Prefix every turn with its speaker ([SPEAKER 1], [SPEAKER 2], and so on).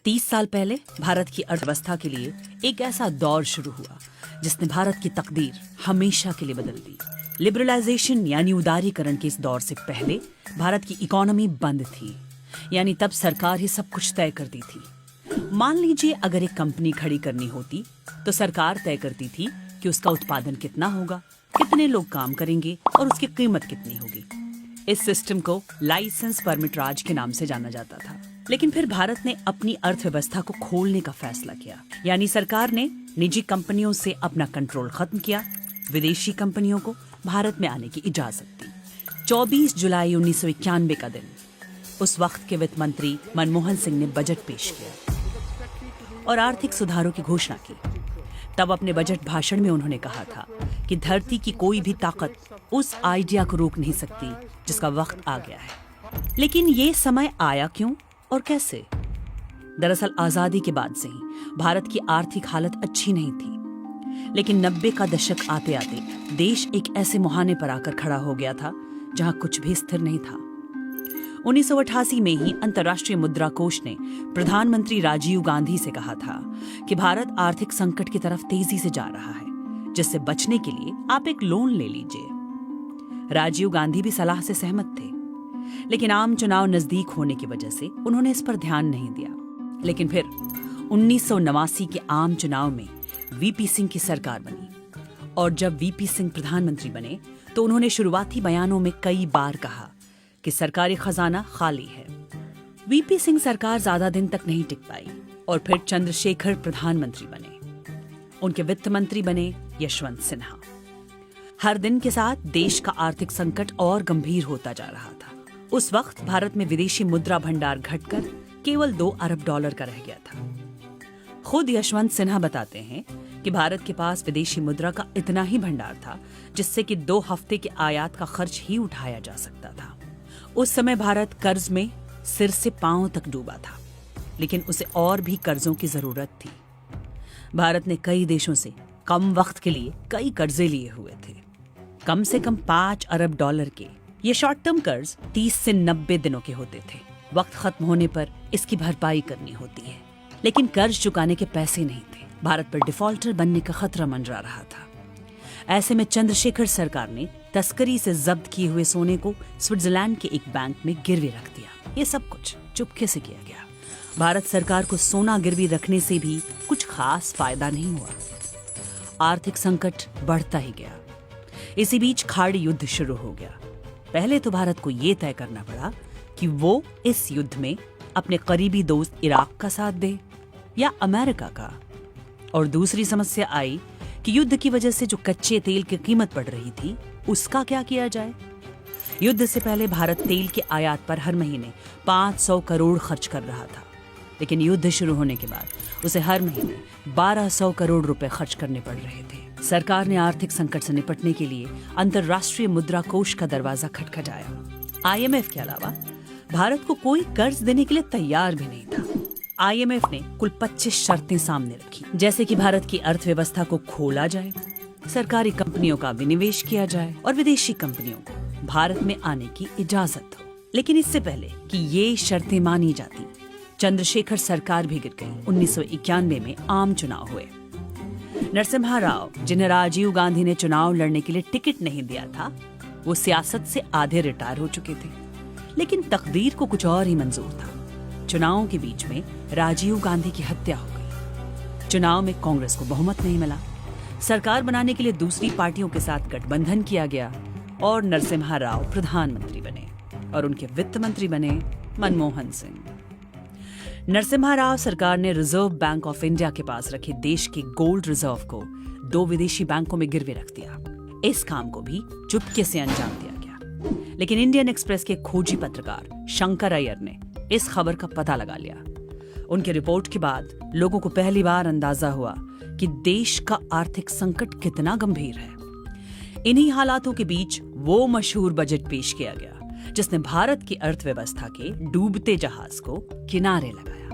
[SPEAKER 1] 30 साल पहले भारत की अर्थव्यवस्था के लिए एक ऐसा दौर शुरू हुआ जिसने भारत की तकदीर हमेशा के लिए बदल दी। लिबरलाइजेशन यानी उदारीकरण के इस दौर से पहले भारत की इकोनॉमी बंद थी, यानी तब सरकार ही सब कुछ तय करती थी। मान लीजिए अगर एक कंपनी खड़ी करनी होती तो सरकार तय करती थी कि उसका उत्पादन कितना होगा, कितने लोग काम करेंगे और उसकी कीमत कितनी होगी। इस सिस्टम को लाइसेंस परमिट राज के नाम से जाना जाता था। लेकिन फिर भारत ने अपनी अर्थव्यवस्था को खोलने का फैसला किया, यानी सरकार ने निजी कंपनियों से अपना कंट्रोल खत्म किया, विदेशी कंपनियों को भारत में आने की इजाजत दी। 24 जुलाई 1991 का दिन, उस वक्त के वित्त मंत्री मनमोहन सिंह ने बजट पेश किया और आर्थिक सुधारों की घोषणा की। तब अपने बजट भाषण में उन्होंने कहा था कि धरती की कोई भी ताकत उस आइडिया को रोक नहीं सकती जिसका वक्त आ गया है। लेकिन ये समय आया क्यों और कैसे? दरअसल आजादी के बाद से ही भारत की आर्थिक हालत अच्छी नहीं थी, लेकिन 90 का दशक आते आते देश एक ऐसे मुहाने पर आकर खड़ा हो गया था जहां कुछ भी स्थिर नहीं था। 1988 में ही अंतर्राष्ट्रीय मुद्रा कोष ने प्रधानमंत्री राजीव गांधी से कहा था कि भारत आर्थिक संकट की तरफ तेजी से जा रहा है, जिससे बचने के लिए आप एक लोन ले लीजिए। राजीव गांधी भी सलाह से सहमत थे, लेकिन आम चुनाव नजदीक होने की वजह से उन्होंने इस पर ध्यान नहीं दिया। लेकिन फिर 1989 के आम चुनाव में वीपी सिंह की सरकार बनी और जब वीपी सिंह प्रधानमंत्री बने तो उन्होंने शुरुआती बयानों में कई बार कहा कि सरकारी खजाना खाली है। वीपी सिंह सरकार ज्यादा दिन तक नहीं टिक पाई और फिर चंद्रशेखर प्रधानमंत्री बने। उनके वित्त मंत्री बने यशवंत सिन्हा। हर दिन के साथ देश का आर्थिक संकट और गंभीर होता जा रहा था। उस वक्त भारत में विदेशी मुद्रा भंडार घटकर केवल $2 अरब का रह गया था। खुद यशवंत सिन्हा बताते हैं कि भारत के पास विदेशी मुद्रा का इतना ही भंडार था जिससे कि 2 हफ्ते के आयात का खर्च ही उठाया जा सकता था। उस समय भारत कर्ज में सिर से पांव तक डूबा था, लेकिन उसे और भी कर्जों की जरूरत थी। भारत ने कई देशों से कम वक्त के लिए कई कर्जे लिए हुए थे, कम से कम $5 अरब के। ये शॉर्ट टर्म कर्ज 30 से 90 दिनों के होते थे। वक्त खत्म होने पर इसकी भरपाई करनी होती है, लेकिन कर्ज चुकाने के पैसे नहीं थे। भारत पर डिफॉल्टर बनने का खतरा मंडरा रहा था। ऐसे में चंद्रशेखर सरकार ने तस्करी से जब्त किए हुए सोने को स्विट्जरलैंड के एक बैंक में गिरवी रख दिया। ये सब कुछ चुपके से किया गया। भारत सरकार को सोना गिरवी रखने से भी कुछ खास फायदा नहीं हुआ। आर्थिक संकट बढ़ता ही गया। इसी बीच खाड़ी युद्ध शुरू हो गया। पहले तो भारत को ये तय करना पड़ा कि वो इस युद्ध में अपने करीबी दोस्त इराक का साथ दे या अमेरिका का। और दूसरी समस्या आई कि युद्ध की वजह से जो कच्चे तेल की कीमत बढ़ रही थी, उसका क्या किया जाए। युद्ध से पहले भारत तेल के आयात पर हर महीने 500 करोड़ खर्च कर रहा था, लेकिन युद्ध शुरू होने के बाद उसे हर महीने 1200 करोड़ रुपए खर्च करने पड़ रहे थे। सरकार ने आर्थिक संकट से निपटने के लिए अंतर्राष्ट्रीय मुद्रा कोष का दरवाजा खटखटाया। आईएमएफ के अलावा भारत को कोई कर्ज देने के लिए तैयार भी नहीं था। आईएमएफ ने कुल 25 शर्तें सामने रखी, जैसे कि भारत की अर्थव्यवस्था को खोला जाए, सरकारी कंपनियों का विनिवेश किया जाए और विदेशी कंपनियों को भारत में आने की इजाजत हो। लेकिन इससे पहले कि ये शर्तें मानी जाती, चंद्रशेखर सरकार भी गिर गई। 1991 में आम चुनाव हुए। नरसिम्हा राव, जिन्हें राजीव गांधी ने चुनाव लड़ने के लिए टिकट नहीं दिया था, वो सियासत से आधे रिटायर हो चुके थे। लेकिन तकदीर को कुछ और ही मंजूर था। चुनावों के बीच में राजीव गांधी की हत्या हो गई। चुनाव में कांग्रेस को बहुमत नहीं मिला। सरकार बनाने के लिए दूसरी पार्टियों के साथ गठबंधन किया गया और नरसिम्हा राव प्रधानमंत्री बने और उनके वित्त मंत्री बने मनमोहन सिंह। नरसिम्हा राव सरकार ने रिजर्व बैंक ऑफ इंडिया के पास रखे देश के गोल्ड रिजर्व को 2 विदेशी बैंकों में गिरवे रख दिया। इस काम को भी चुपके से अंजाम दिया गया, लेकिन इंडियन एक्सप्रेस के खोजी पत्रकार शंकर अय्यर ने इस खबर का पता लगा लिया। उनकी रिपोर्ट के बाद लोगों को पहली बार अंदाजा हुआ कि देश का आर्थिक संकट कितना गंभीर है। इन्हीं हालातों के बीच वो मशहूर बजट पेश किया गया जिसने भारत की अर्थव्यवस्था के डूबते जहाज को किनारे लगाया।